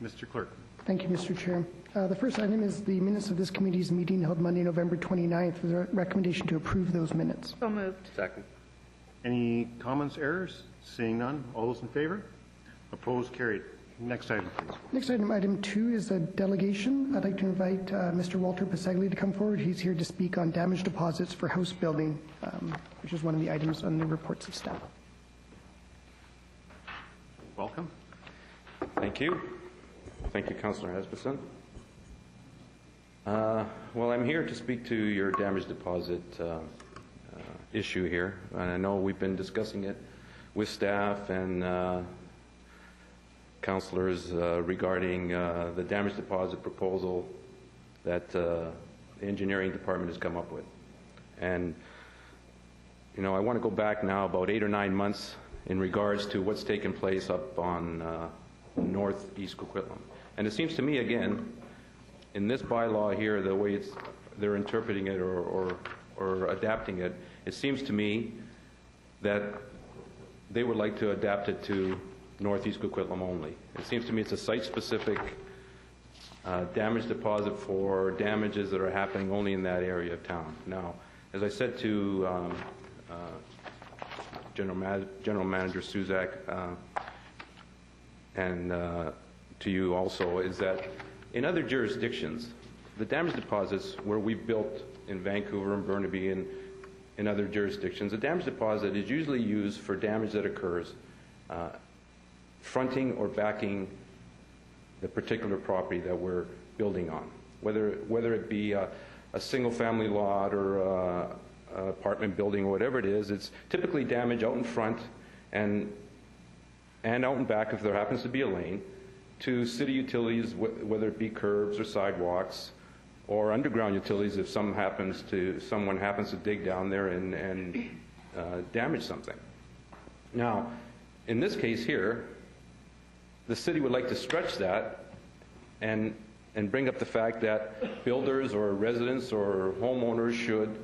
Mr. Clerk. Thank you, Mr. Chair. The first item is the minutes of this committee's meeting held Monday, November 29th, with a recommendation to approve those minutes. So moved. Second. Any comments, errors? Seeing none, all those in favor? Opposed, carried. Next item, please. Next item, item 2, is a delegation. I'd like to invite Mr. Walter Passaglia to come forward. He's here to speak on damage deposits for house building, which is one of the items on the reports of staff. Welcome. Thank you. Thank you, Councillor Hesperson. Well, I'm here to speak to your damage deposit issue here. And I know we've been discussing it with staff and councillors regarding the damage deposit proposal that the engineering department has come up with. And, you know, I want to go back now about 8 or 9 months in regards to what's taken place up on northeast Coquitlam. And it seems to me, again, in this bylaw here, the way they're interpreting it or adapting it, it seems to me that they would like to adapt it to northeast Coquitlam only. It seems to me it's a site-specific damage deposit for damages that are happening only in that area of town. Now, as I said to General Manager Suzak and to you also, is that in other jurisdictions, the damage deposits where we've built in Vancouver and Burnaby and in other jurisdictions, the damage deposit is usually used for damage that occurs fronting or backing the particular property that we're building on, whether it be a single-family lot or apartment building or whatever it is. It's typically damage out in front and out in back if there happens to be a lane to city utilities, whether it be curbs or sidewalks, or underground utilities if someone happens to dig down there and damage something. Now, in this case here, the city would like to stretch that and bring up the fact that builders or residents or homeowners should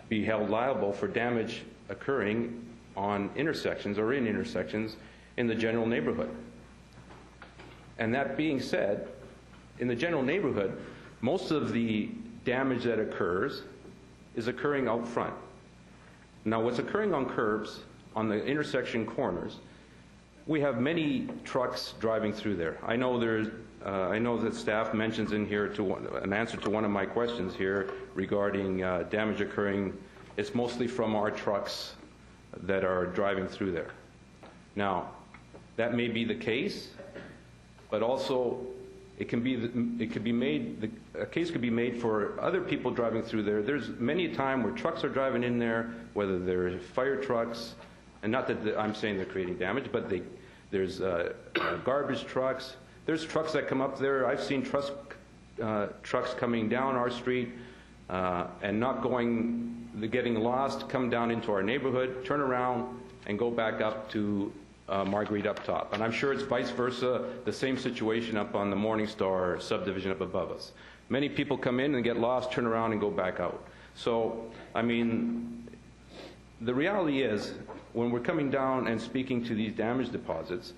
be held liable for damage occurring on intersections or in intersections in the general neighborhood. And that being said, in the general neighborhood, most of the damage that occurs is occurring out front. Now, what's occurring on curbs, on the intersection corners, we have many trucks driving through there. I know that staff mentions in here an answer to one of my questions here regarding damage occurring. It's mostly from our trucks that are driving through there. Now, that may be the case, but also a case could be made for other people driving through there. There's many a time where trucks are driving in there, whether they're fire trucks, and not that I'm saying they're creating damage, but there's garbage trucks. There's trucks that come up there. I've seen trucks coming down our street and getting lost, come down into our neighborhood, turn around, and go back up to Marguerite up top. And I'm sure it's vice versa, the same situation up on the Morningstar subdivision up above us. Many people come in and get lost, turn around, and go back out. So, I mean, the reality is, when we're coming down and speaking to these damage deposits,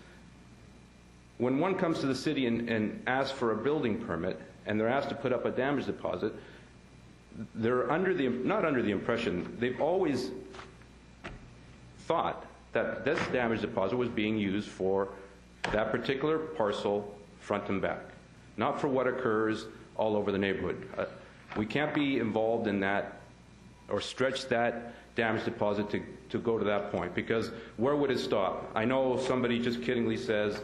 when one comes to the city and asks for a building permit, and they're asked to put up a damage deposit, they're not under the impression, they've always thought that this damage deposit was being used for that particular parcel front and back, not for what occurs all over the neighborhood. We can't be involved in that or stretch that damage deposit to go to that point, because where would it stop? I know somebody just kiddingly says,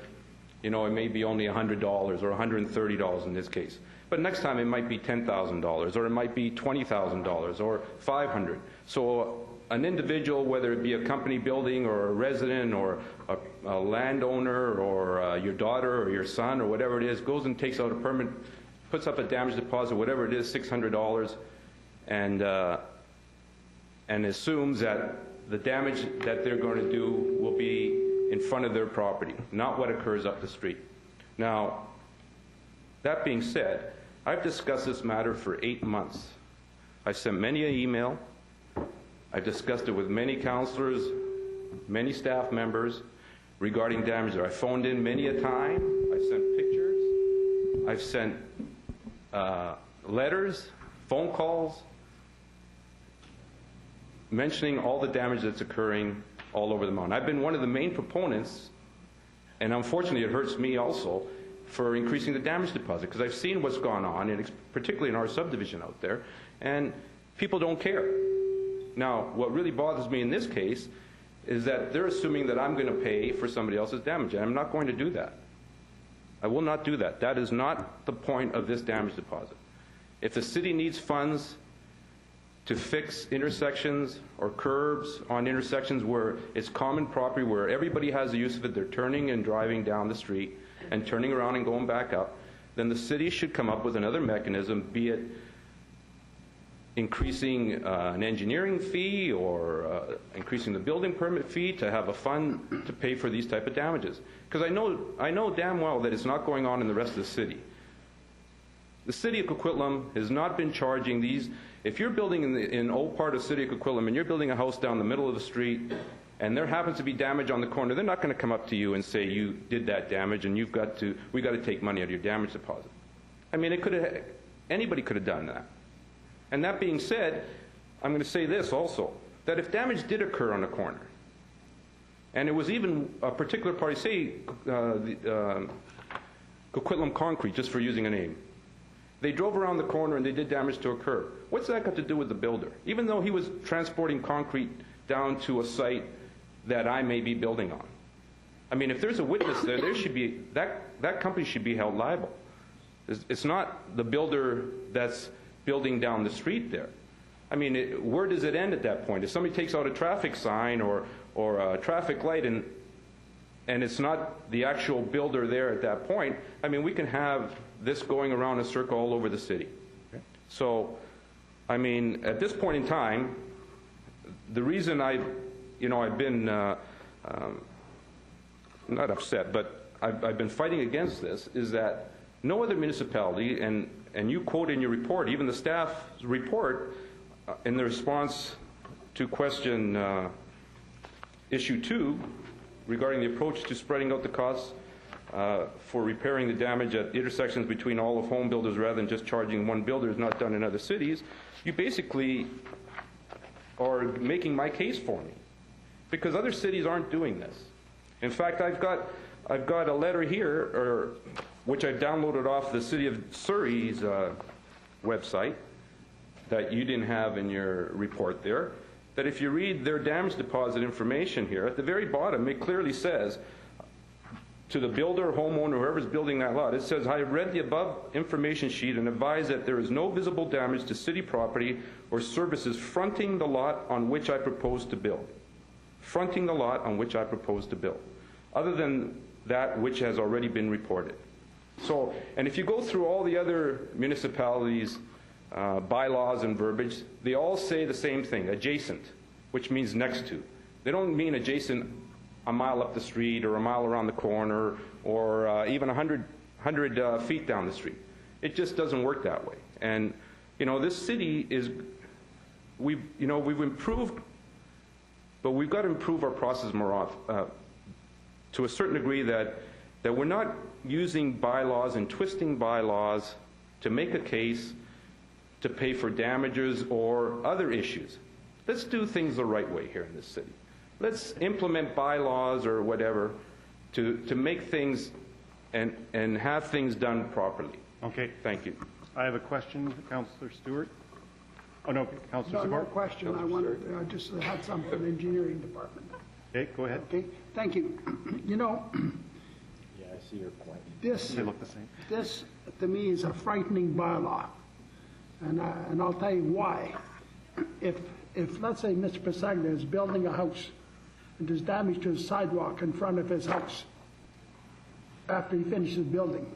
you know, it may be only $100 or $130 in this case. But next time it might be $10,000 or it might be $20,000 or $500. So an individual, whether it be a company building or a resident or a landowner or your daughter or your son or whatever it is, goes and takes out a permit, puts up a damage deposit, whatever it is, $600, and assumes that the damage that they're going to do will be in front of their property, not what occurs up the street. Now, that being said, I've discussed this matter for 8 months. I've sent many an email. I've discussed it with many councillors, many staff members, regarding damage there. I phoned in many a time. I've sent pictures. I've sent letters, phone calls, mentioning all the damage that's occurring all over the mountain. I've been one of the main proponents, and unfortunately it hurts me also, for increasing the damage deposit, because I've seen what's gone on, and particularly in our subdivision out there, and people don't care. Now, what really bothers me in this case is that they're assuming that I'm going to pay for somebody else's damage, and I'm not going to do that. I will not do that. That is not the point of this damage deposit. If the city needs funds to fix intersections or curbs on intersections where it's common property, where everybody has the use of it, they're turning and driving down the street and turning around and going back up, then the city should come up with another mechanism, be it increasing an engineering fee or increasing the building permit fee to have a fund to pay for these type of damages. Because I know damn well that it's not going on in the rest of the city. The city of Coquitlam has not been charging these. If you're building in old part of the city of Coquitlam and you're building a house down the middle of the street and there happens to be damage on the corner, they're not going to come up to you and say you did that damage and we got to take money out of your damage deposit. I mean, anybody could have done that. And that being said, I'm going to say this also, that if damage did occur on the corner, and it was even a particular party, say Coquitlam Concrete, just for using a name, they drove around the corner and they did damage to a curb. What's that got to do with the builder? Even though he was transporting concrete down to a site that I may be building on. I mean, if there's a witness there, that company should be held liable. It's not the builder that's building down the street there. I mean, where does it end at that point? If somebody takes out a traffic sign or a traffic light and it's not the actual builder there at that point, I mean, we can have this going around a circle all over the city. Okay. So, I mean, at this point in time, the reason I've been not upset, but I've been fighting against this is that no other municipality, and you quote in your report, even the staff's report, in the response to question issue 2 regarding the approach to spreading out the costs for repairing the damage at intersections between all of home builders rather than just charging one builder is not done in other cities, you basically are making my case for me, because other cities aren't doing this. In fact, I've got a letter here, which I downloaded off the City of Surrey's website that you didn't have in your report there, that if you read their damage deposit information here, at the very bottom it clearly says to the builder, homeowner, whoever's building that lot, it says, I have read the above information sheet and advise that there is no visible damage to city property or services fronting the lot on which I propose to build. Fronting the lot on which I propose to build, other than that which has already been reported. So, and if you go through all the other municipalities' bylaws and verbiage, they all say the same thing, adjacent, which means next to. They don't mean adjacent a mile up the street or a mile around the corner or even 100 feet down the street. It just doesn't work that way. And, this city is, we've improved, but we've got to improve our process more often, to a certain degree that we're not using bylaws and twisting bylaws to make a case to pay for damages or other issues. Let's do things the right way here in this city. Let's implement bylaws or whatever to make things and have things done properly. Okay. Thank you. I have a question, Councillor Stewart. Oh, no, Councillor No Support. question. I wanted, I just had something from the engineering department. Okay, go ahead. Okay, thank you. Yeah, I see your point. They look the same. This to me is a frightening bylaw, and I'll tell you why. If let's say Mr. Passaglia is building a house and there's damage to his sidewalk in front of his house after he finishes building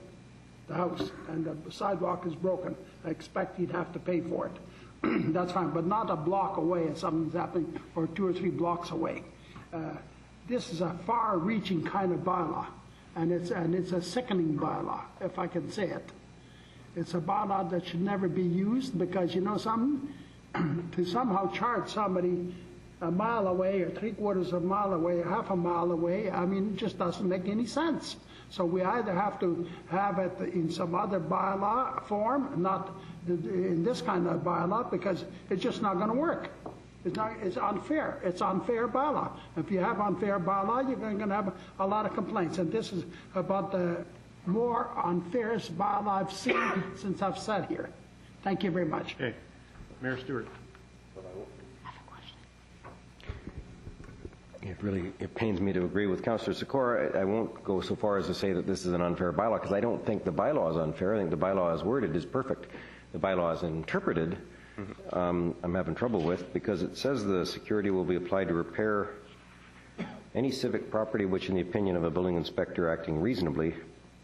the house and the sidewalk is broken, I expect he'd have to pay for it. That's fine, but not a block away if something's happening or 2 or 3 blocks away. This is a far-reaching kind of bylaw, and it's a sickening bylaw, if I can say it. It's a bylaw that should never be used because, something, to somehow charge somebody a mile away or 3/4 of a mile away, half a mile away, I mean, it just doesn't make any sense. So we either have to have it in some other bylaw form, not in this kind of bylaw, because it's just not going to work. It's unfair. It's unfair bylaw. If you have unfair bylaw, you're going to have a lot of complaints. And this is about the more unfairest bylaw I've seen since I've sat here. Thank you very much. Okay. Mayor Stewart. It pains me to agree with Councillor Sikora. I won't go so far as to say that this is an unfair bylaw, because I don't think the bylaw is unfair. I think the bylaw as worded is perfect. The bylaw is interpreted, I'm having trouble with, because it says the security will be applied to repair any civic property which, in the opinion of a building inspector acting reasonably,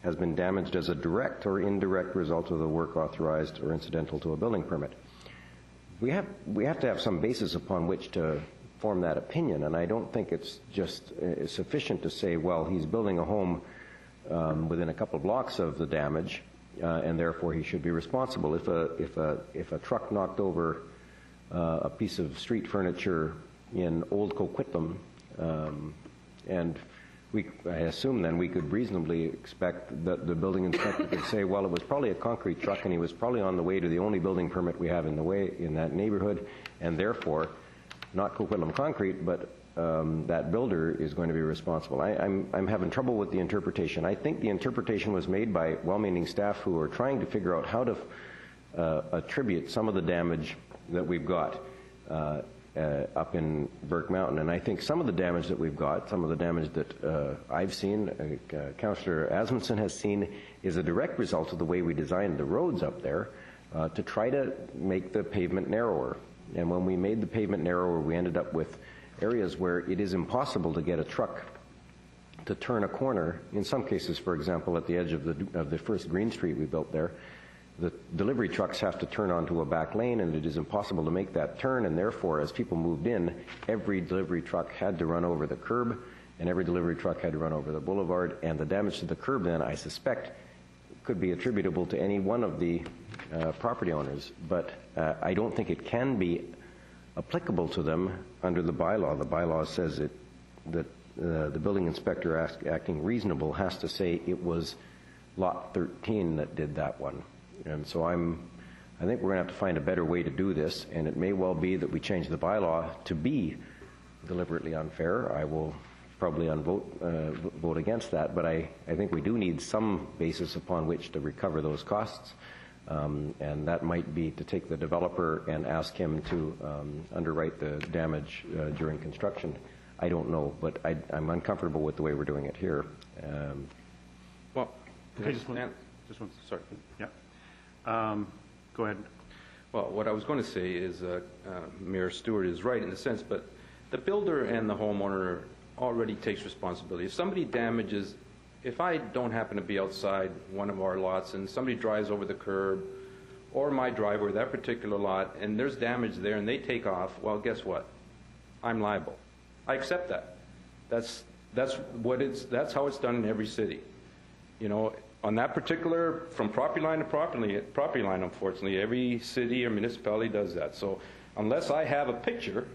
has been damaged as a direct or indirect result of the work authorized or incidental to a building permit. We have to have some basis upon which to form that opinion, and I don't think it's just sufficient to say, well, he's building a home within a couple of blocks of the damage, and therefore he should be responsible. If a truck knocked over a piece of street furniture in Old Coquitlam, and I assume then we could reasonably expect that the building inspector could say, well, it was probably a concrete truck, and he was probably on the way to the only building permit we have in that neighborhood, and therefore not Coquitlam Concrete, but that builder is going to be responsible. I'm having trouble with the interpretation. I think the interpretation was made by well-meaning staff who are trying to figure out how to attribute some of the damage that we've got up in Burke Mountain. And I think some of the damage that we've got, some of the damage that I've seen, Councillor Asmundson has seen, is a direct result of the way we designed the roads up there to try to make the pavement narrower. And when we made the pavement narrower, we ended up with areas where it is impossible to get a truck to turn a corner. In some cases, for example, at the edge of the first Green Street we built there, the delivery trucks have to turn onto a back lane, and it is impossible to make that turn, and therefore, as people moved in, every delivery truck had to run over the curb, and every delivery truck had to run over the boulevard, and the damage to the curb then, I suspect, could be attributable to any one of the property owners, but I don't think it can be applicable to them under the bylaw. The bylaw says that the building inspector acting reasonable has to say it was Lot 13 that did that one. And so I think we're going to have to find a better way to do this, and it may well be that we change the bylaw to be deliberately unfair. I will probably vote against that, but I think we do need some basis upon which to recover those costs. And that might be to take the developer and ask him to underwrite the damage during construction. I don't know, but I'm uncomfortable with the way we're doing it here. Well, Okay, just one. Sorry. Yeah. Go ahead. Well, what I was going to say is Mayor Stewart is right in a sense, but the builder and the homeowner already takes responsibility. If somebody damages, if I don't happen to be outside one of our lots and somebody drives over the curb or my driveway, that particular lot, and there's damage there and they take off, well, guess what? I'm liable. I accept that. That's how it's done in every city. You know, on that particular, from property line to property line, unfortunately, every city or municipality does that. So unless I have a picture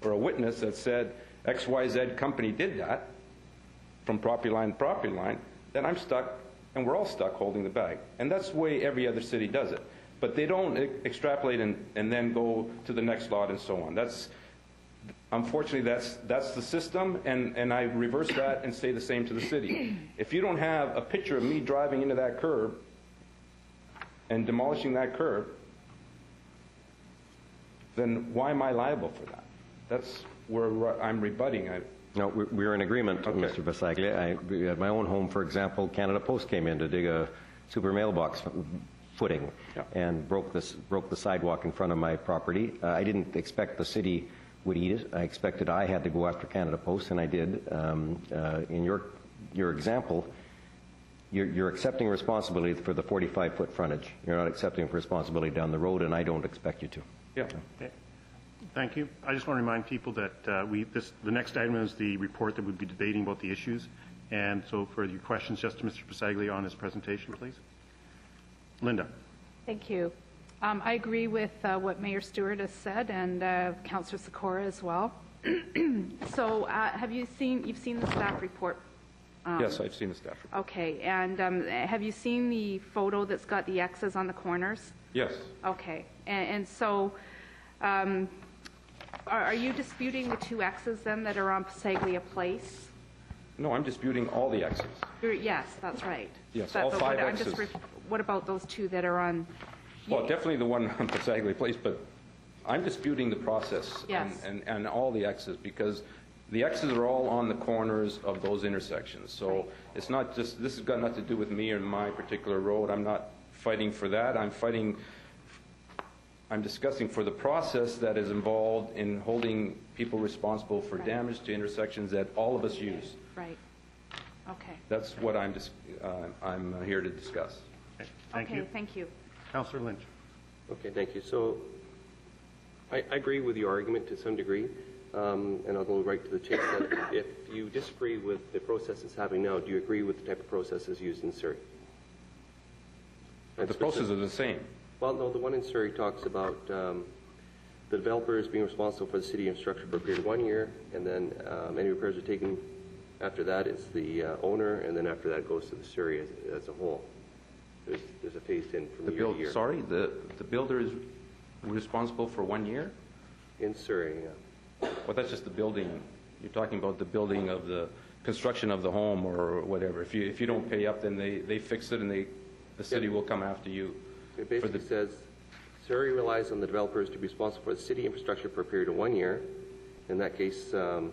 or a witness that said XYZ company did that from property line to property line, then I'm stuck, and we're all stuck holding the bag. And that's the way every other city does it. But they don't extrapolate and then go to the next lot and so on. Unfortunately, that's the system, and I reverse that and say the same to the city. If you don't have a picture of me driving into that curb and demolishing that curb, then why am I liable for that? That's where I'm rebutting. No, we're in agreement, okay. Mr. Passaglia. At my own home, for example, Canada Post came in to dig a super mailbox footing and broke the sidewalk in front of my property. I didn't expect the city would eat it. I expected I had to go after Canada Post, and I did. In your example, you're accepting responsibility for the 45-foot frontage. You're not accepting responsibility down the road, and I don't expect you to. Yeah. Okay. Thank you. I just want to remind people that the next item is the report that we'll be debating about the issues. And so for your questions, just to Mr. Passaglia on his presentation, please. Linda. Thank you. I agree with what Mayor Stewart has said and Councillor Sikora as well. So you've seen the staff report? Yes, I've seen the staff report. Okay, and have you seen the photo that's got the X's on the corners? Yes. Okay, and so are you disputing the 2 X's then that are on Passaglia Place? No, I'm disputing all the X's. Yes, that's right. Yes, But- all but 5 I'm just X's. What about those 2 that are on? Well, definitely the one on Passaglia Place, but I'm disputing the process Yes. and all the X's, because the X's are all on the corners of those intersections. So it's not just, this has got nothing to do with me or my particular road. I'm not fighting for that. I'm discussing for the process that is involved in holding people responsible for damage to intersections that all of us use. Right. Okay. That's what I'm here to discuss. Okay, thank you. Okay, thank you. Councillor Lynch. Okay, thank you. So I agree with your argument to some degree, and I'll go right to the chase. That if you disagree with the process that's happening now, do you agree with the type of processes used in Surrey? The processes are the same. Well, no, the one in Surrey talks about the developers being responsible for the city infrastructure for a period of 1 year, and then any repairs are taken. After that, it's the owner, and then after that, it goes to the Surrey as a whole. There's a phased-in from year to year. Sorry, the builder is responsible for 1 year? In Surrey, yeah. Well, that's just the building. You're talking about the building of the construction of the home or whatever. If you don't pay up, then they fix it and the city will come after you. It basically says Surrey relies on the developers to be responsible for the city infrastructure for a period of 1 year. In that case, the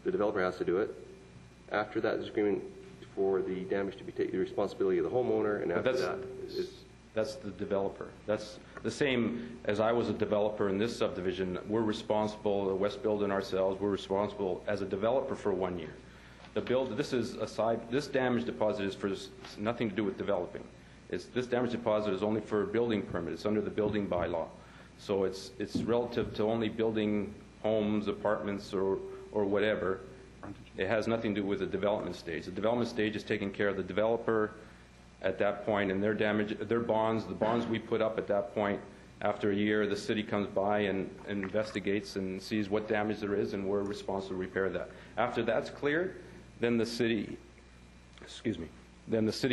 developer has to do it. After that, there's agreement for the damage to be taken, the responsibility of the homeowner, and after that is... That's the developer. That's the same as I was a developer in this subdivision. We're responsible, West Build and ourselves, we're responsible as a developer for 1 year. This damage deposit is for nothing to do with developing. This damage deposit is only for a building permit. It's under the building bylaw. So it's relative to only building homes, apartments, or whatever. It has nothing to do with the development stage. The development stage is taking care of the developer at that point, and their bonds, the bonds we put up at that point. After a year, the city comes by and investigates and sees what damage there is, and we're responsible to repair that. After that's cleared, then the city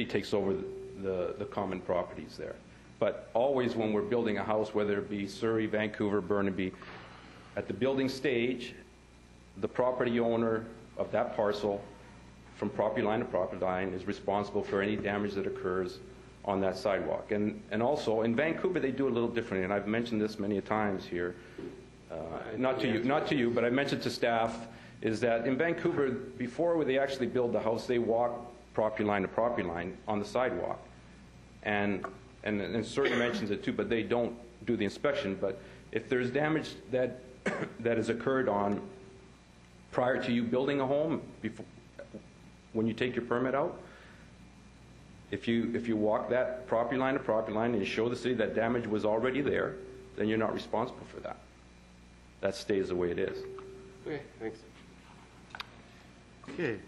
takes over the common properties there. But always when we're building a house, whether it be Surrey, Vancouver, Burnaby, at the building stage, the property owner of that parcel, from property line to property line, is responsible for any damage that occurs on that sidewalk. And also, in Vancouver, they do it a little differently, and I've mentioned this many times here, not to you, but I mentioned to staff, is that in Vancouver, before they actually build the house, they walk property line to property line on the sidewalk. And Surrey mentions it too, but they don't do the inspection. But if there's damage that has occurred on prior to you building a home, when you take your permit out, if you walk that property line to property line and you show the city that damage was already there, then you're not responsible for that. That stays the way it is. Okay, thanks. Okay.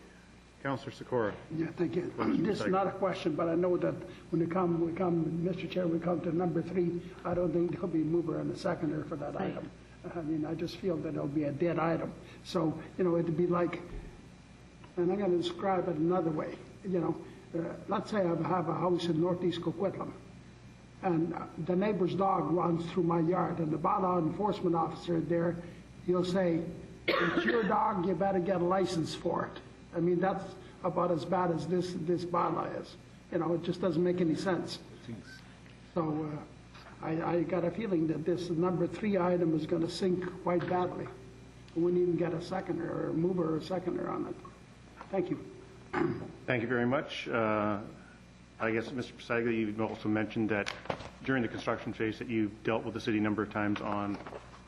Councillor Sikora. Yeah, thank you. This is not a question, but I know that when we come, Mr. Chair, we come to number 3, I don't think there'll be a mover and a seconder for that item. I mean, I just feel that it'll be a dead item. So, it'd be like, and I'm going to describe it another way. Let's say I have a house in northeast Coquitlam, and the neighbor's dog runs through my yard, and the bylaw enforcement officer there, he'll say, it's your dog, you better get a license for it. I mean, that's about as bad as this bylaw is. It just doesn't make any sense. So I got a feeling that this number 3 item is going to sink quite badly. We wouldn't even get a seconder or a mover or a seconder on it. Thank you. Thank you very much. I guess, Mr. Passaglia, you also mentioned that during the construction phase that you dealt with the city a number of times on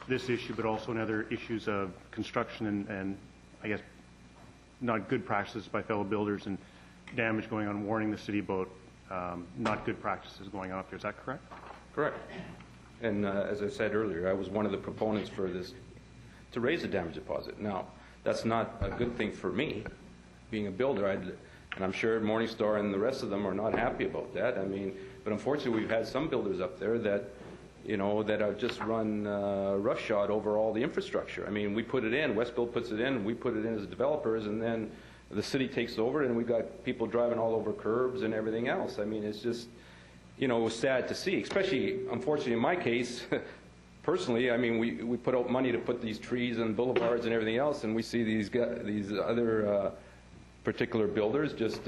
this issue, but also in other issues of construction and I guess, not good practices by fellow builders and damage going on, warning the city about not good practices going on up there. Is that correct? Correct. And as I said earlier, I was one of the proponents for this, to raise the damage deposit. Now, that's not a good thing for me, being a builder, and I'm sure Morningstar and the rest of them are not happy about that. I mean, but unfortunately, we've had some builders up there that that have just run roughshod over all the infrastructure. I mean, we put it in, Westfield puts it in, we put it in as developers, and then the city takes over, and we've got people driving all over curbs and everything else. I mean, it's just, it was sad to see, especially, unfortunately, in my case, personally, I mean, we put out money to put these trees and boulevards and everything else, and we see these other particular builders just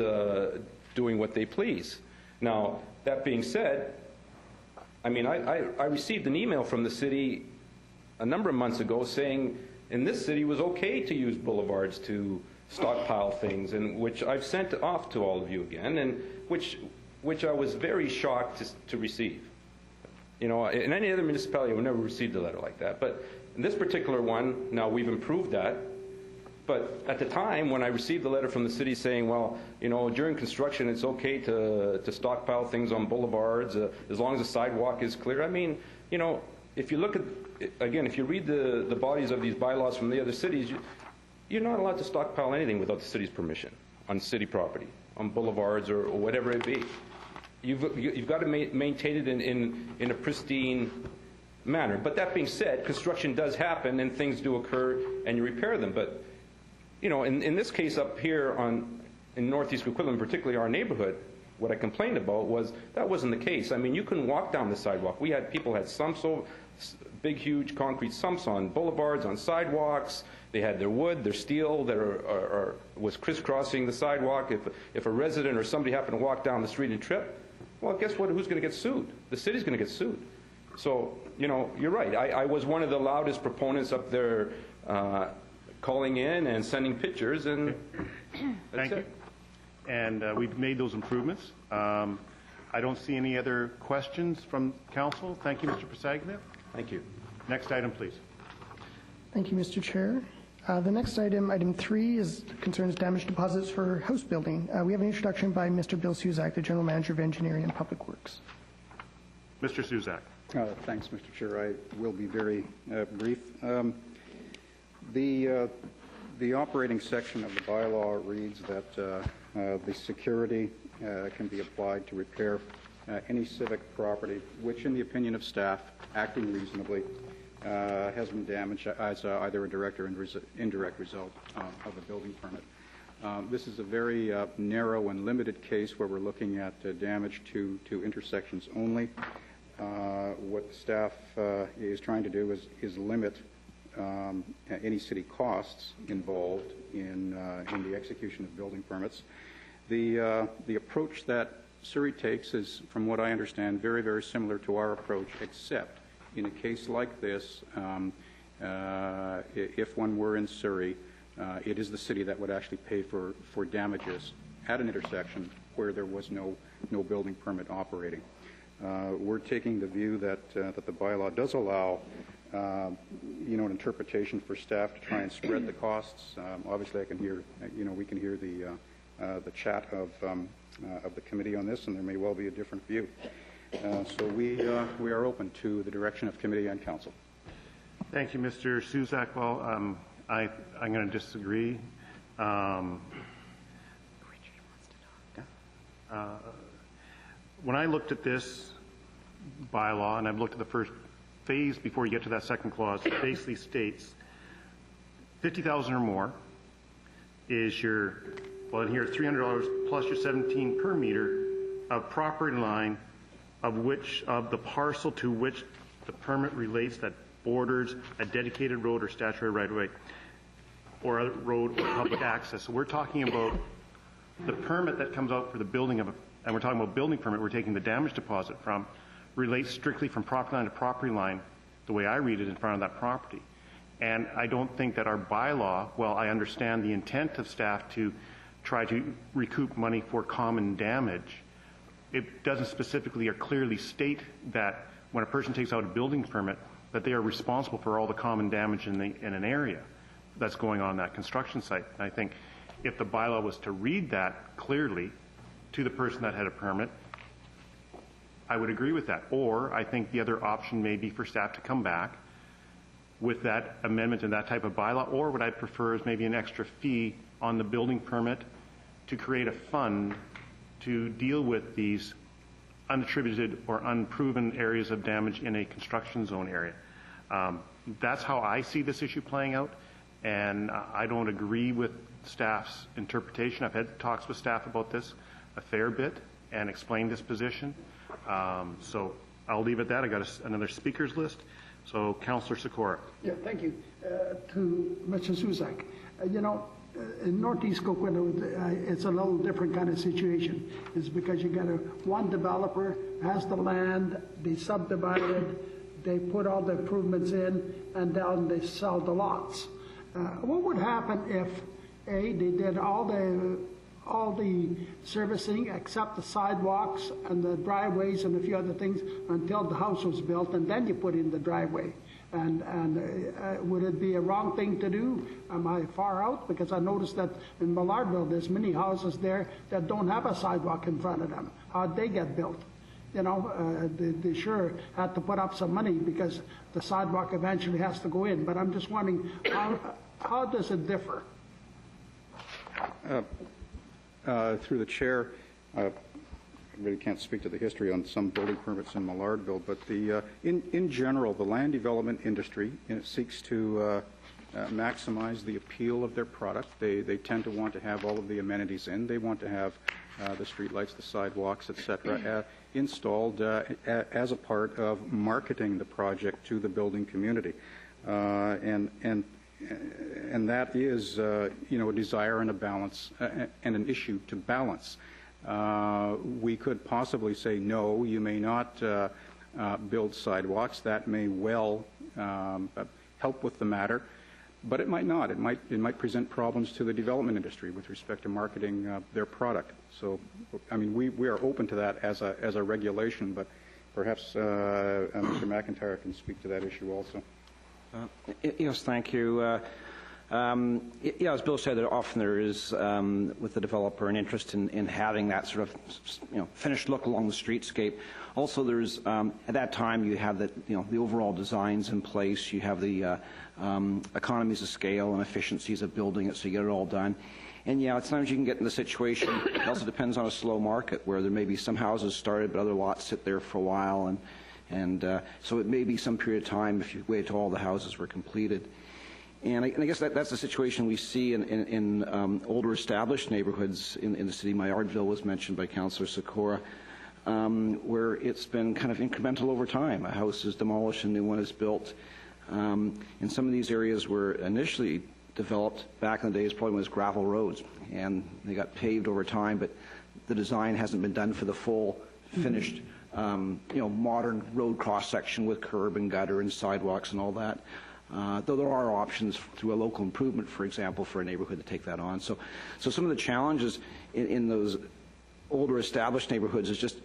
doing what they please. Now, that being said, I mean, I received an email from the city a number of months ago saying in this city it was okay to use boulevards to stockpile things, and which I've sent off to all of you again, and which I was very shocked to receive. In any other municipality, I would never received a letter like that. But in this particular one, now we've improved that. But at the time, when I received the letter from the city saying, well, during construction, it's okay to stockpile things on boulevards as long as the sidewalk is clear. I mean, if you look at, again, if you read the bodies of these bylaws from the other cities, you're not allowed to stockpile anything without the city's permission on city property, on boulevards or whatever it be. You've got to maintain it in a pristine manner. But that being said, construction does happen and things do occur and you repair them. But, in this case up here in northeast Coquitlam, particularly our neighborhood, what I complained about was that wasn't the case. I mean, you couldn't walk down the sidewalk. People had sumps, big, huge concrete sumps on boulevards, on sidewalks. They had their wood, their steel that was crisscrossing the sidewalk. If a resident or somebody happened to walk down the street and trip, well, guess what? Who's going to get sued? The city's going to get sued. So, you're right. I was one of the loudest proponents up there calling in and sending pictures, and Thank you. And we've made those improvements. I don't see any other questions from council. Thank you, Mr. Passaglia. Thank you. Next item, please. Thank you, Mr. Chair. The next item, item 3, concerns damage deposits for house building. We have an introduction by Mr. Bill Suzak, the General Manager of Engineering and Public Works. Mr. Suzak. Thanks, Mr. Chair. I will be very brief. The operating section of the bylaw reads that the security can be applied to repair any civic property which, in the opinion of staff, acting reasonably, has been damaged as either a direct or indirect result of a building permit. This is a very narrow and limited case where we're looking at damage to intersections only. What the staff is trying to do is limit any city costs involved in the execution of building permits. The approach that Surrey takes is, from what I understand, very, very similar to our approach, except in a case like this, if one were in Surrey, it is the city that would actually pay for damages at an intersection where there was no building permit operating. We're taking the view that the bylaw does allow an interpretation for staff to try and spread the costs. Obviously, I can hear, we can hear the chat of the committee on this, and there may well be a different view. So we are open to the direction of committee and council. Thank you, Mr. Suzak. Well, I'm going to disagree. When I looked at this bylaw, and I've looked at the first phase before you get to that second clause, it basically states 50,000 or more is your, well, in here, $300 plus your 17 per meter of property line of the parcel to which the permit relates that borders a dedicated road or statutory right-of-way or a road or public access. So we're talking about the permit that comes out for the building of and we're talking about building permit we're taking the damage deposit from, relates strictly from property line to property line, the way I read it, in front of that property. And I don't think that our bylaw, well, I understand the intent of staff to try to recoup money for common damage. It doesn't specifically or clearly state that when a person takes out a building permit that they are responsible for all the common damage in an area that's going on that construction site. And I think if the bylaw was to read that clearly to the person that had a permit, I would agree with that. Or I think the other option may be for staff to come back with that amendment and that type of bylaw, or what I prefer is maybe an extra fee on the building permit to create a fund to deal with these unattributed or unproven areas of damage in a construction zone area. That's how I see this issue playing out, and I don't agree with staff's interpretation. I've had talks with staff about this a fair bit and explained this position. So I'll leave it at that. I got another speakers list. So Councillor Sikora. Yeah, thank you. To Mr. Suzak, in Northeast Coquitlam, it's a little different kind of situation. It's because you got one developer has the land, they subdivide it, they put all the improvements in, and then they sell the lots. What would happen if, A, they did all the servicing except the sidewalks and the driveways and a few other things until the house was built, and then you put in the driveway? And would it be a wrong thing to do? Am I far out? Because I noticed that in Millardville, there's many houses there that don't have a sidewalk in front of them. How'd they get built? They sure had to put up some money because the sidewalk eventually has to go in. But I'm just wondering, how does it differ? Through the chair, I really can't speak to the history on some building permits in Millardville, but in general, the land development industry seeks to maximize the appeal of their product. They tend to want to have all of the amenities in. They want to have the streetlights, the sidewalks, etc., installed as a part of marketing the project to the building community, and that is, a desire and a balance and an issue to balance. We could possibly say, no, you may not build sidewalks. That may well help with the matter, but it might not. It might present problems to the development industry with respect to marketing their product. So, I mean, we are open to that as a regulation, but perhaps Mr. McIntyre can speak to that issue also. Yes, thank you. As Bill said, often there is, with the developer, an interest in having that sort of, finished look along the streetscape. Also, there's at that time you have the overall designs in place. You have the economies of scale and efficiencies of building it, so you get it all done. And at times you can get in the situation. It also depends on a slow market where there may be some houses started, but other lots sit there for a while, and so it may be some period of time if you wait till all the houses were completed. And I guess that's the situation we see in older established neighborhoods in the city. Millardville was mentioned by Councillor Sikora, where it's been kind of incremental over time. A house is demolished, a new one is built. In some of these areas were initially developed back in the days probably when it was gravel roads, and they got paved over time, but the design hasn't been done for the full finished modern road cross-section with curb and gutter and sidewalks and all that. Though there are options through a local improvement, for example, for a neighborhood to take that on. So some of the challenges in those older established neighborhoods is just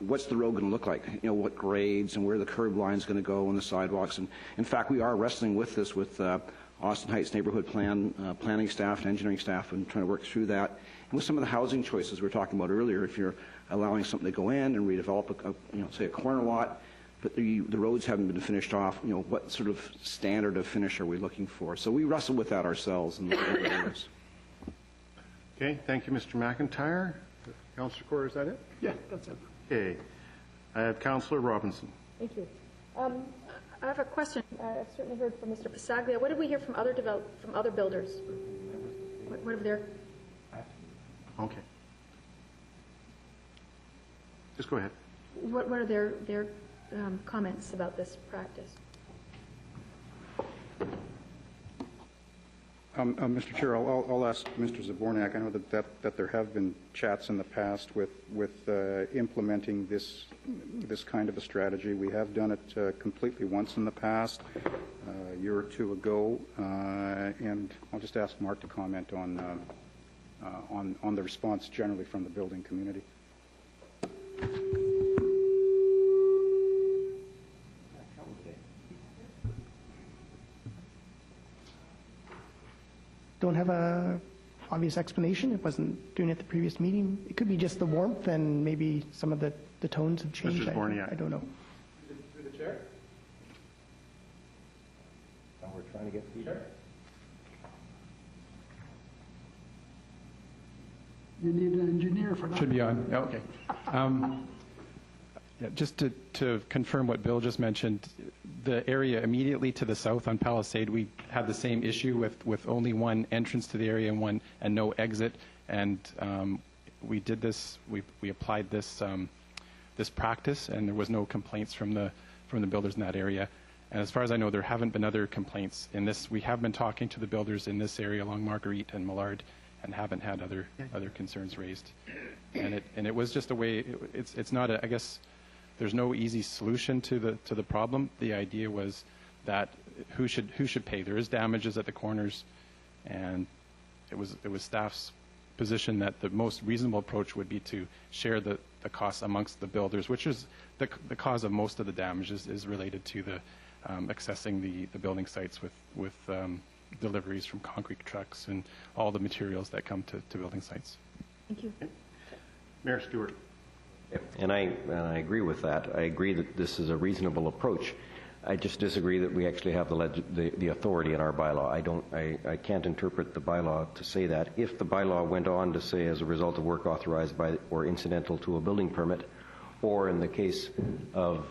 what's the road going to look like? What grades and where the curb line is going to go and the sidewalks. And in fact, we are wrestling with this with Austin Heights neighborhood planning staff and engineering staff and trying to work through that. And with some of the housing choices we were talking about earlier, if you're allowing something to go in and redevelop, say a corner lot, but the roads haven't been finished off, what sort of standard of finish are we looking for? So we wrestle with that ourselves in the areas. Okay, thank you, Mr. McIntyre. Councillor Sikora, is that it? Yeah, that's it. Okay. I have Councillor Robinson. Thank you. I have a question. I've certainly heard from Mr. Passaglia. What did we hear from other builders? What have their... Okay. Just go ahead. What are their comments about this practice? Mr. Chair, I'll ask Mr. Zaborniak. I know that there have been chats in the past with implementing this kind of a strategy. We have done it completely once in the past, a year or two ago, and I'll just ask Mark to comment on the response generally from the building community. Don't have a obvious explanation. It wasn't doing it at the previous meeting. It could be just the warmth and maybe some of the tones have changed. I don't know. Through the chair. And we're trying to get feedback. You need an engineer for that. Should be on. Okay. Yeah, just to confirm what Bill just mentioned, the area immediately to the south on Palisade, we had the same issue with only one entrance to the area and no exit. And we did this. We applied this this practice, and there was no complaints from the builders in that area. And as far as I know, there haven't been other complaints in this. We have been talking to the builders in this area along Marguerite and Millard, and haven't had other concerns raised. And it was just a way. It's not a. I guess there's no easy solution to the problem. The idea was that who should pay? There is damages at the corners, and it was staff's position that the most reasonable approach would be to share the costs amongst the builders, which is the cause of most of the damages is related to the accessing the building sites with deliveries from concrete trucks and all the materials that come to building sites. Thank you. Mayor Stewart. And I agree with that. I agree that this is a reasonable approach. I just disagree that we actually have the authority in our bylaw. I can't interpret the bylaw to say that. If the bylaw went on to say as a result of work authorized by or incidental to a building permit, or in the case of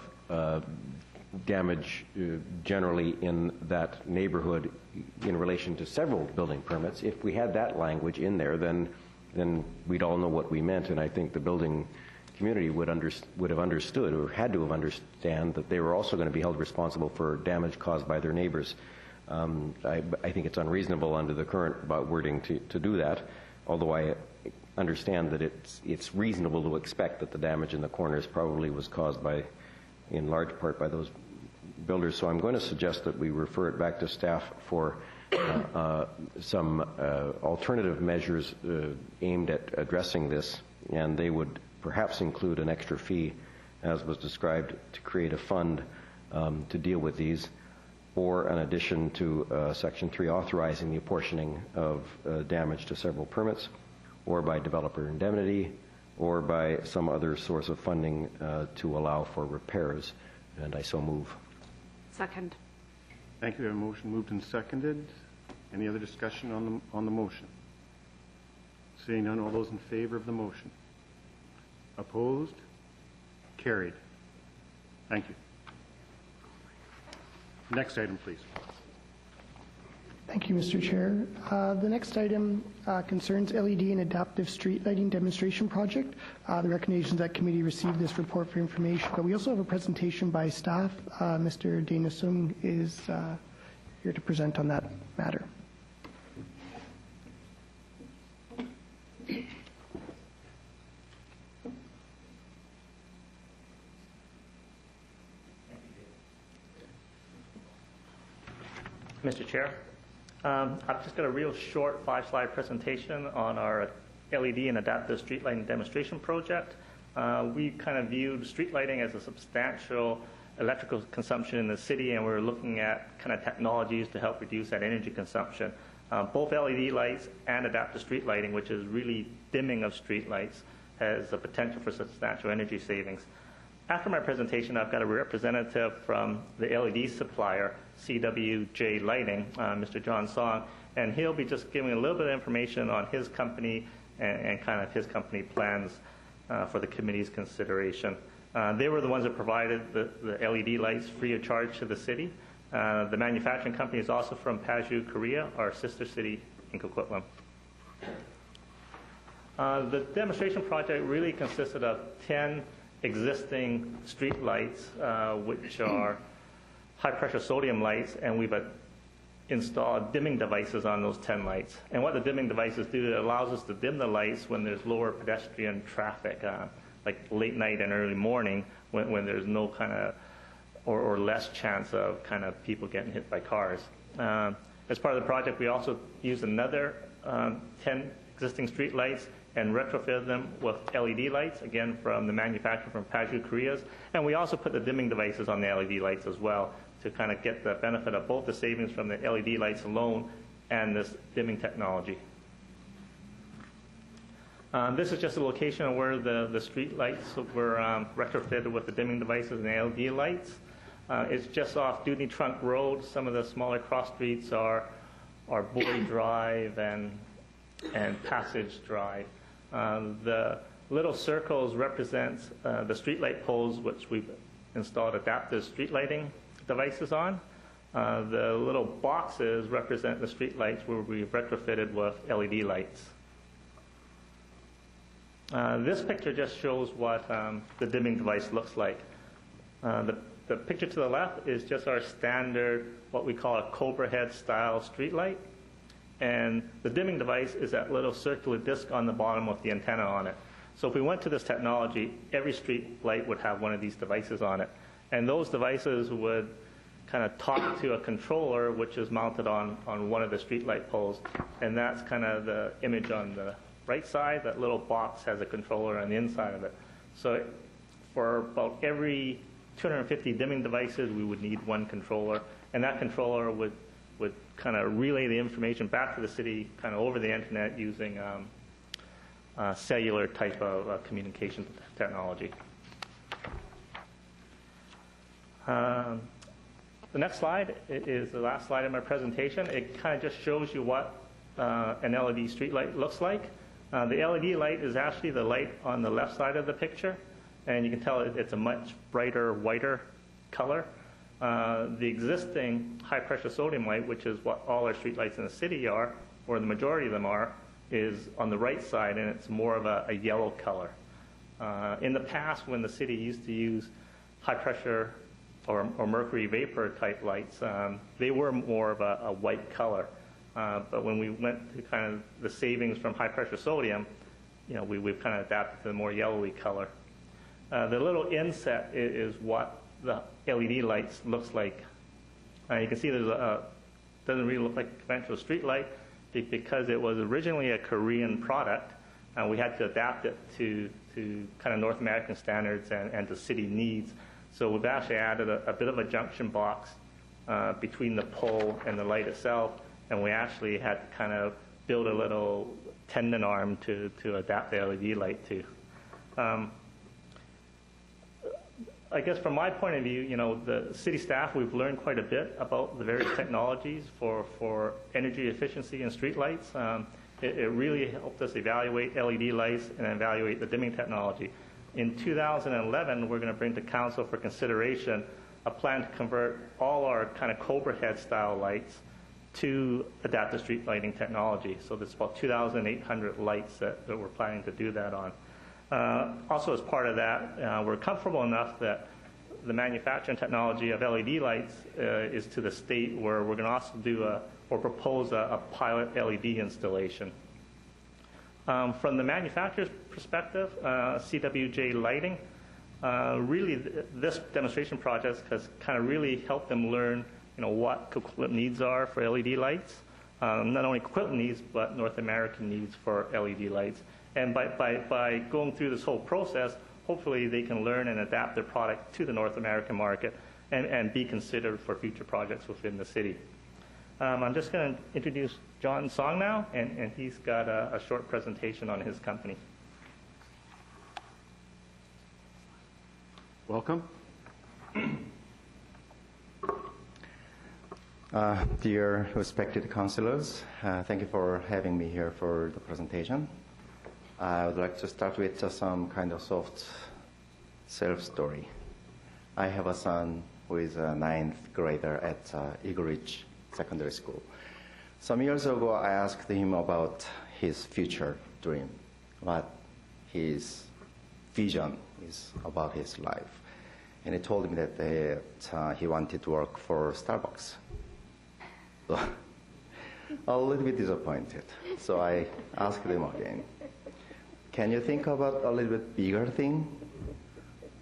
damage generally in that neighborhood in relation to several building permits, if we had that language in there, then we'd all know what we meant, and I think the building community would have understood or had to have understand that they were also going to be held responsible for damage caused by their neighbors. I think it's unreasonable under the current wording to do that, although I understand that it's reasonable to expect that the damage in the corners probably was caused in large part by those builders. So I'm going to suggest that we refer it back to staff for some alternative measures aimed at addressing this, and they would perhaps include an extra fee, as was described, to create a fund to deal with these, or an addition to Section 3 authorizing the apportioning of damage to several permits, or by developer indemnity, or by some other source of funding to allow for repairs. And I so move. Second. Thank you. We have a motion moved and seconded. Any other discussion on the motion? Seeing none, all those in favor of the motion? Opposed? Carried. Thank you. Next item, please. Thank you, Mr. Chair. The next item concerns LED and adaptive street lighting demonstration project. The recommendations that committee received this report for information, but we also have a presentation by staff. Mr. Dana Sung is here to present on that matter. Mr. Chair, I've just got a real short 5-slide presentation on our LED and adaptive street lighting demonstration project. We kind of viewed street lighting as a substantial electrical consumption in the city, and we're looking at kind of technologies to help reduce that energy consumption. Both LED lights and adaptive street lighting, which is really dimming of street lights, has the potential for substantial energy savings. After my presentation, I've got a representative from the LED supplier, CWJ Lighting, Mr. John Song, and he'll be just giving a little bit of information on his company and kind of his company plans for the committee's consideration. They were the ones that provided the LED lights free of charge to the city. The manufacturing company is also from Passaglia, Korea, our sister city in Coquitlam. The demonstration project really consisted of 10 existing street lights, which are high-pressure sodium lights, and we've installed dimming devices on those 10 lights. And what the dimming devices do, it allows us to dim the lights when there's lower pedestrian traffic, like late night and early morning, when there's no kind of, or less chance of kind of people getting hit by cars. As part of the project, we also used another 10 existing street lights and retrofitted them with LED lights, again from the manufacturer from Passaglia, Korea. And we also put the dimming devices on the LED lights as well to kind of get the benefit of both the savings from the LED lights alone and this dimming technology. This is just a location of where the street lights were retrofitted with the dimming devices and the LED lights. It's just off Duty Trunk Road. Some of the smaller cross streets are Boyd Drive and Passage Drive. The little circles represents the streetlight poles which we've installed adaptive street lighting devices on. The little boxes represent the street lights where we've retrofitted with LED lights. This picture just shows what the dimming device looks like. The picture to the left is just our standard, what we call a Cobra head style street light. And the dimming device is that little circular disc on the bottom with the antenna on it. So if we went to this technology, every street light would have one of these devices on it. And those devices would kind of talk to a controller which is mounted on one of the street light poles. And that's kind of the image on the right side. That little box has a controller on the inside of it. So for about every 250 dimming devices, we would need one controller. And that controller would kind of relay the information back to the city kind of over the internet using cellular type of communication technology. The next slide is the last slide of my presentation. It kind of just shows you what an LED street light looks like. The LED light is actually the light on the left side of the picture, and you can tell it's a much brighter, whiter color. The existing high-pressure sodium light, which is what all our street lights in the city are, or the majority of them are, is on the right side, and it's more of a yellow color. In the past, when the city used to use high-pressure or mercury vapor type lights, they were more of a white color. But when we went to kind of the savings from high-pressure sodium, we've kind of adapted to the more yellowy color. The little inset is what the LED lights looks like. You can see doesn't really look like a conventional street light because it was originally a Korean product. We had to adapt it to kind of North American standards and to city needs. So we've actually added a bit of a junction box between the pole and the light itself, and we actually had to kind of build a little tendon arm to adapt the LED light to. I guess from my point of view, the city staff, we've learned quite a bit about the various technologies for energy efficiency in street lights. It really helped us evaluate LED lights and evaluate the dimming technology. In 2011, we're going to bring to council for consideration a plan to convert all our kind of Cobra head style lights to adaptive street lighting technology. So there's about 2,800 lights that we're planning to do that on. Also, as part of that, we're comfortable enough that the manufacturing technology of LED lights is to the state where we're going to also do or propose a pilot LED installation. From the manufacturer's perspective, CWJ Lighting, really this demonstration project has kind of really helped them learn what Coquitlam needs are for LED lights. Not only Coquitlam needs, but North American needs for LED lights. And by going through this whole process, hopefully they can learn and adapt their product to the North American market and be considered for future projects within the city. I'm just going to introduce John Song now, and he's got a short presentation on his company. Welcome. Dear respected councillors, thank you for having me here for the presentation. I would like to start with some kind of soft self-story. I have a son who is a 9th grader at Eagle Ridge Secondary School. Some years ago, I asked him about his future dream, what his vision is about his life. And he told me that he wanted to work for Starbucks. So, a little bit disappointed. So I asked him again, can you think about a little bit bigger thing?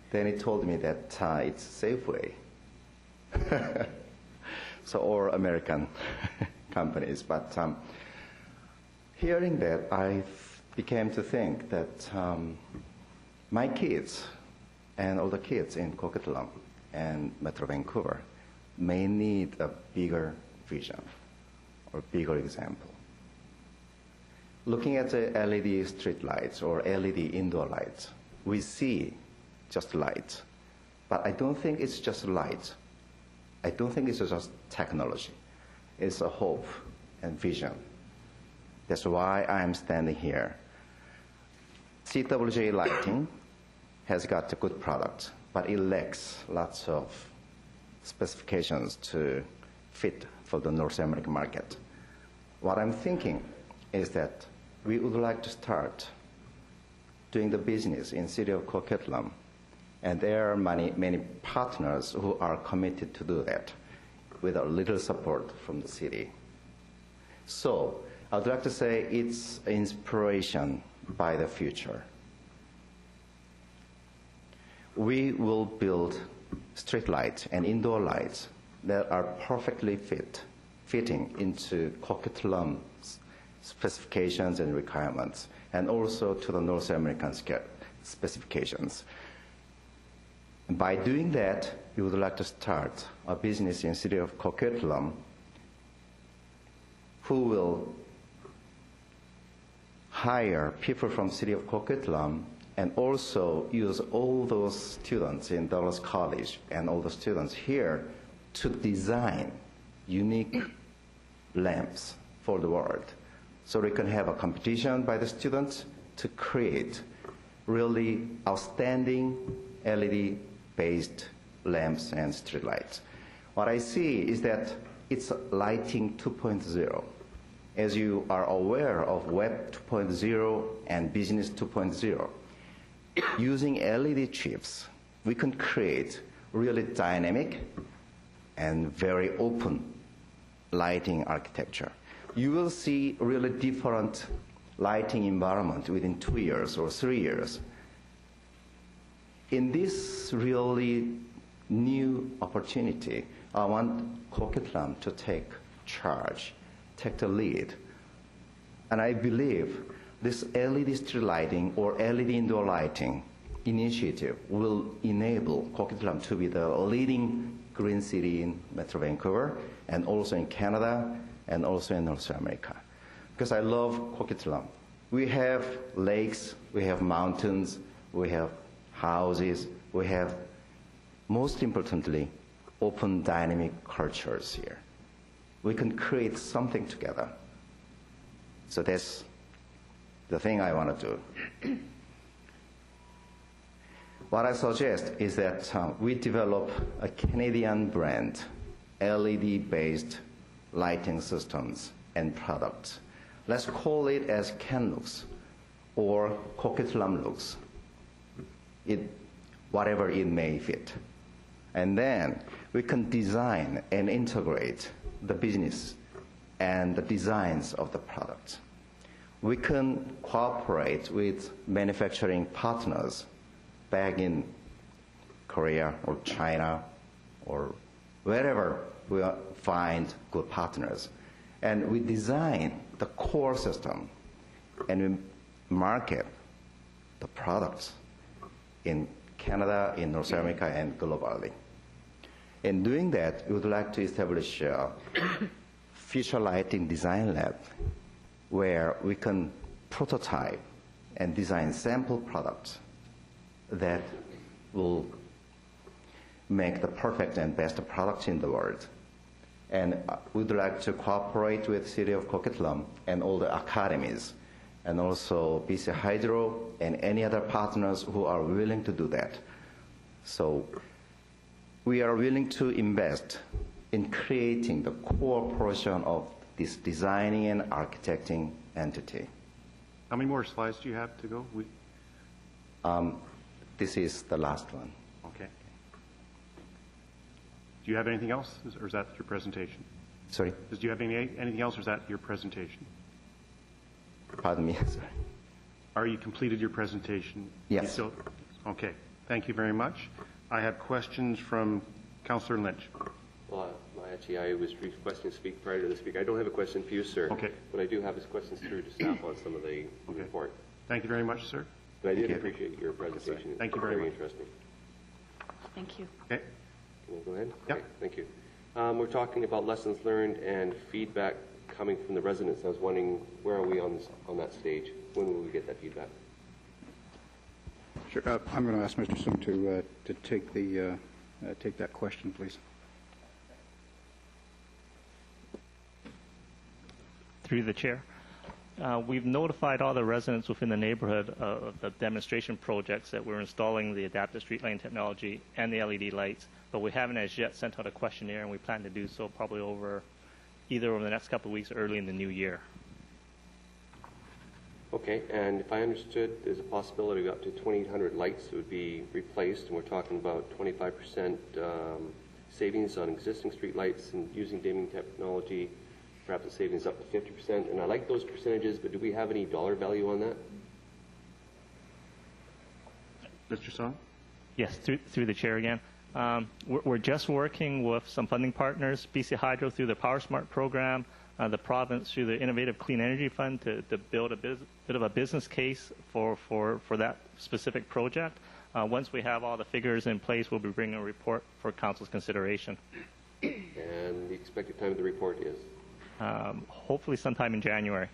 Then he told me that it's Safeway. So, or American companies. But hearing that, I began to think that my kids and all the kids in Coquitlam and Metro Vancouver may need a bigger vision or bigger example. Looking at the LED street lights or LED indoor lights, we see just lights. But I don't think it's just lights. I don't think it's just technology. It's a hope and vision. That's why I'm standing here CWJ lighting has got a good product, but it lacks lots of specifications to fit for the North American market. What I'm thinking is that we would like to start doing the business in city of Coquitlam, and there are many partners who are committed to do that with a little support from the city. So I would like to say it's inspiration by the future. We will build street lights and indoor lights that are perfectly fitting into Coquitlam's specifications and requirements, and also to the North American specifications. By doing that, we would like to start a business in the city of Coquitlam who will hire people from the city of Coquitlam and also use all those students in Dallas College and all the students here to design unique lamps for the world. So we can have a competition by the students to create really outstanding LED-based lamps and streetlights. What I see is that it's lighting 2.0. As you are aware of Web 2.0 and Business 2.0, using LED chips, we can create really dynamic and very open lighting architecture. You will see really different lighting environment within 2 years or 3 years. In this really new opportunity, I want Coquitlam to take charge, take the lead. And I believe this LED street lighting or LED indoor lighting initiative will enable Coquitlam to be the leading green city in Metro Vancouver and also in Canada and also in North America. Because I love Coquitlam. We have lakes, we have mountains, we have houses, we have, most importantly, open dynamic cultures here. We can create something together. So that's the thing I want to do. What I suggest is that we develop a Canadian brand, LED-based lighting systems and products. Let's call it as CanLux or Coquitlam Lux, whatever it may fit. And then we can design and integrate the business and the designs of the products. We can cooperate with manufacturing partners back in Korea or China or wherever we find good partners. And we design the core system and we market the products in Canada, in North America, and globally. In doing that, we would like to establish a future lighting design lab where we can prototype and design sample products that will make the perfect and best products in the world. And we'd like to cooperate with the city of Coquitlam and all the academies, and also BC Hydro and any other partners who are willing to do that. So we are willing to invest in creating the core portion of this designing and architecting entity. How many more slides do you have to go? This is the last one. Okay. Do you have anything else, or is that your presentation? Sorry? Do you have anything else, or is that your presentation? Pardon me, sorry. Are you completed your presentation? Yes. Okay. Thank you very much. I have questions from Councillor Lynch. Well, actually, I was requesting to speak prior to the speaker. I don't have a question for you, sir. Okay. What I do have is questions through to staff on some of the report. Thank you very much, sir. But I did appreciate your presentation. Thank you very much. Interesting. Thank you. Okay. Can we go ahead? Yep. Okay, thank you. We're talking about lessons learned and feedback coming from the residents. I was wondering, where are we on that stage? When will we get that feedback? Sure. I'm going to ask Mr. Sung to take that question, please. Through the chair. We've notified all the residents within the neighborhood of the demonstration projects that we're installing the adaptive street lighting technology and the LED lights, but we haven't as yet sent out a questionnaire, and we plan to do so probably either over the next couple of weeks or early in the new year. Okay, and if I understood, there's a possibility of up to 2,800 lights that would be replaced, and we're talking about 25% savings on existing street lights and using dimming technology, perhaps a savings up to 50%. And I like those percentages, but do we have any dollar value on that? Mr. Song? Yes, through the chair again. We're just working with some funding partners, BC Hydro through the Power Smart program, the province through the Innovative Clean Energy Fund to build a bit of a business case for that specific project. Once we have all the figures in place, we'll be bringing a report for Council's consideration. And the expected time of the report is? Hopefully sometime in January.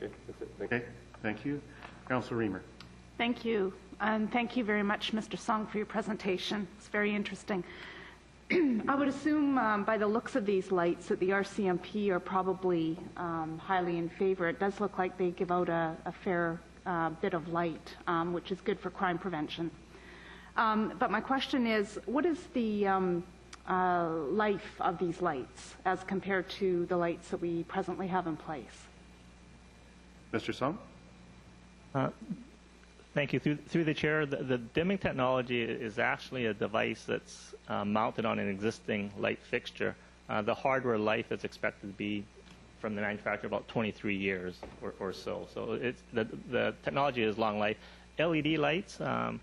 Okay, that's it. Thank you. Okay, thank you. Councilor Reamer. Thank you. And thank you very much, Mr. Song, for your presentation. It's very interesting. I would assume by the looks of these lights that the RCMP are probably highly in favor. It does look like they give out a fair bit of light, which is good for crime prevention. But my question is, what is the life of these lights as compared to the lights that we presently have in place? Mr. Song? Thank you. Through the chair, the dimming technology is actually a device that's mounted on an existing light fixture. The hardware life is expected to be from the manufacturer about 23 years or so. So it's the technology is long life. LED lights, I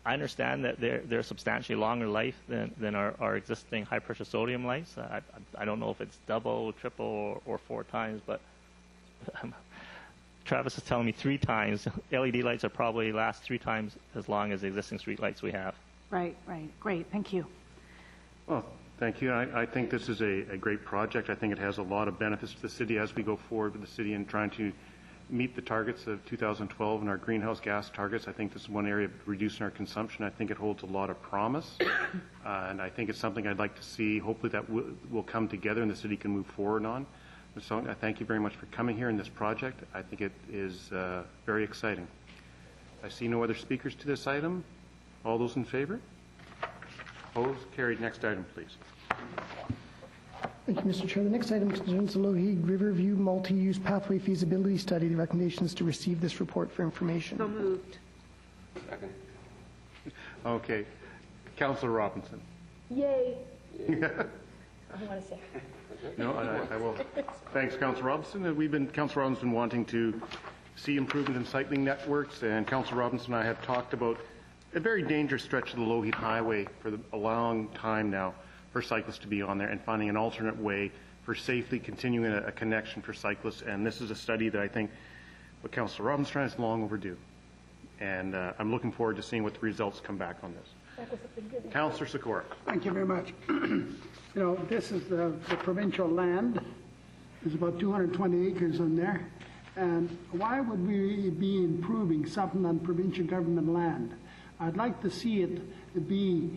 understand that they're substantially longer life than our existing high pressure sodium lights. I don't know if it's double, triple, or 4 times, but Travis is telling me 3 times. LED lights are probably last 3 times as long as the existing street lights we have. Right, right. Great. Thank you. Well, thank you. I think this is a great project. I think it has a lot of benefits to the city as we go forward with the city and trying to meet the targets of 2012 and our greenhouse gas targets. I think this is one area of reducing our consumption. I think it holds a lot of promise, and I think it's something I'd like to see. Hopefully that will come together and the city can move forward on. So I thank you very much for coming here in this project. I think it is very exciting. I see no other speakers to this item. All those in favor? Opposed? Carried. Next item, please. Thank you, Mr. Chair. The next item concerns the Lougheed-Riverview multi-use pathway feasibility study. The recommendation is to receive this report for information. So moved. Second. Okay. Councillor Robinson. Yay. I want to say. No, I will. Thanks, Councillor Robinson. Councillor Robinson's been wanting to see improvement in cycling networks, and Councillor Robinson and I have talked about a very dangerous stretch of the Lougheed Highway for a long time now for cyclists to be on there and finding an alternate way for safely continuing a connection for cyclists. And this is a study that I think what Councillor Robinson trying is long overdue. And I'm looking forward to seeing what the results come back on this. Councillor Sikora. Thank you very much. You know, this is the provincial land. There's about 220 acres in there. And why would we be improving something on provincial government land? I'd like to see it be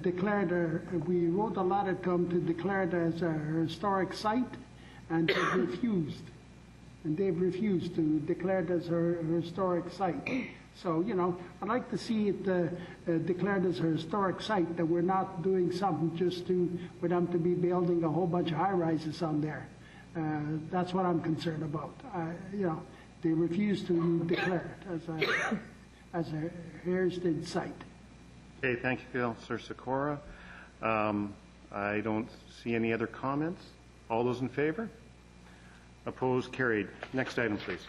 declared, we wrote a letter to them to declare it as a historic site, and they've refused. And they've refused to declare it as a historic site. So, you know, I'd like to see it declared as a historic site, that we're not doing something just for them to be building a whole bunch of high-rises on there. That's what I'm concerned about. You know, they refuse to declare it as a heritage site. Okay, thank you, Councillor Sikora. I don't see any other comments. All those in favor? Opposed? Carried. Next item, please.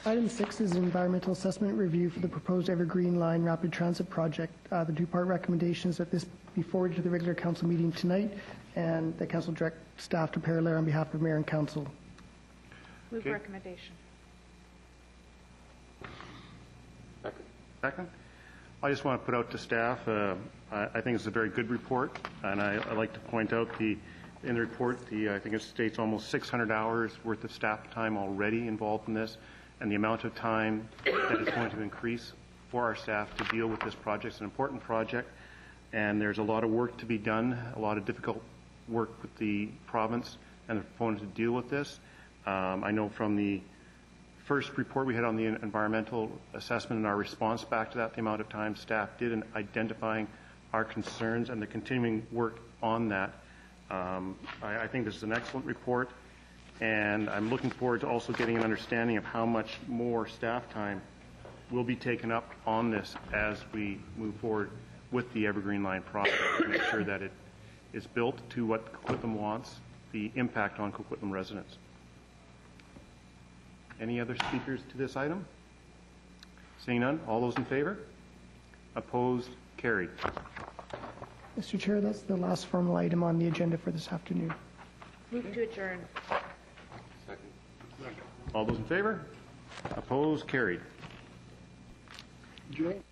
Item 6 is an environmental assessment review for the proposed Evergreen Line Rapid Transit Project. The two-part recommendation is that this be forwarded to the regular council meeting tonight, and that council direct staff to parallel on behalf of mayor and council. Move recommendation. Second. I just want to put out to staff, I think it's a very good report, and I like to point out in the report, I think it states almost 600 hours worth of staff time already involved in this, and the amount of time that is going to increase for our staff to deal with this project. It's an important project, and there's a lot of work to be done, a lot of difficult work with the province and the proponents to deal with this. I know from the first report we had on the environmental assessment and our response back to that, the amount of time staff did in identifying our concerns and the continuing work on that. I think this is an excellent report, and I'm looking forward to also getting an understanding of how much more staff time will be taken up on this as we move forward with the Evergreen Line project to make sure that it is built to what Coquitlam wants, the impact on Coquitlam residents. Any other speakers to this item? Seeing none, all those in favor? Opposed? Carried. Mr. Chair, that's the last formal item on the agenda for this afternoon. Move to adjourn. All those in favor? Opposed? Carried. Adjourn.